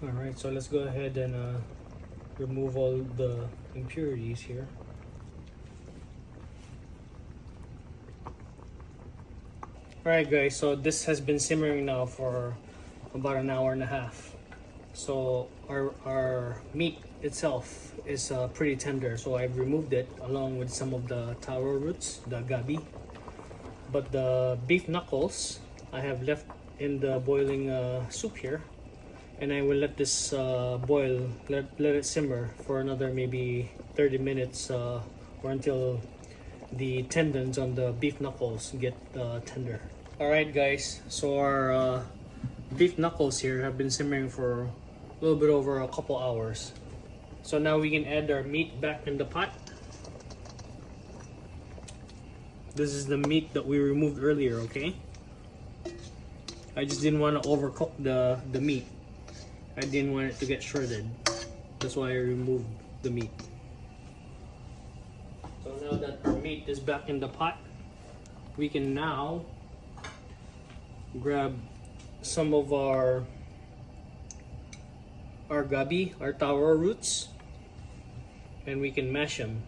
Alright, so let's go ahead and remove all the impurities here. Alright guys, so this has been simmering now for about an hour and a half. So our meat itself is pretty tender, so I've removed it along with some of the taro roots, the gabi. But the beef knuckles I have left in the boiling soup here, and I will let this boil, let it simmer for another maybe 30 minutes or until the tendons on the beef knuckles get tender. Alright guys, so our beef knuckles here have been simmering for a little bit over a couple hours. So now we can add our meat back in the pot. This is the meat that we removed earlier, okay? I just didn't want to overcook the meat. I didn't want it to get shredded. That's why I removed the meat. So now that our meat is back in the pot, we can now grab some of our gabi, our taro roots, and we can mash them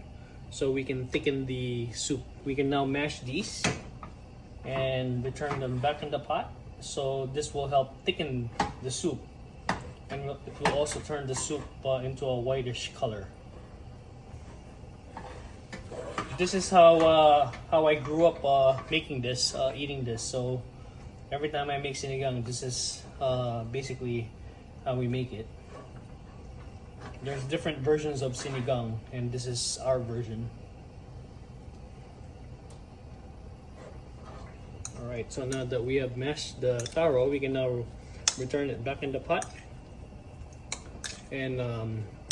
so we can thicken the soup. We can now mash these and return them back in the pot, so this will help thicken the soup, and it will also turn the soup into a whitish color. This is how I grew up making this, eating this. So every time I make sinigang, this is basically how we make it. There's different versions of sinigang, and this is our version. Alright, so now that we have mashed the taro, we can now return it back in the pot and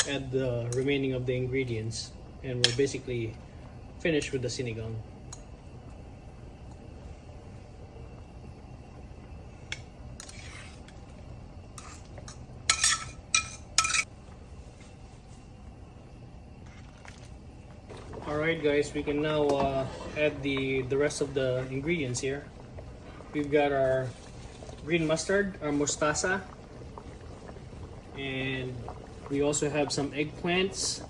add the remaining of the ingredients, and we're basically finished with the sinigang. Alright guys, we can now add the rest of the ingredients here. We've got our green mustard, our mustasa, and we also have some eggplants,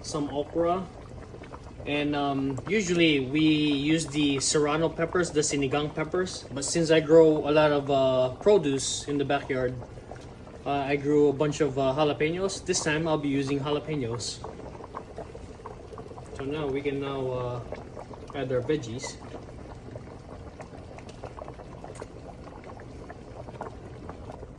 some okra, and usually we use the serrano peppers, the sinigang peppers, but since I grow a lot of produce in the backyard, I grew a bunch of jalapenos. This time I'll be using jalapenos. So now we can add our veggies.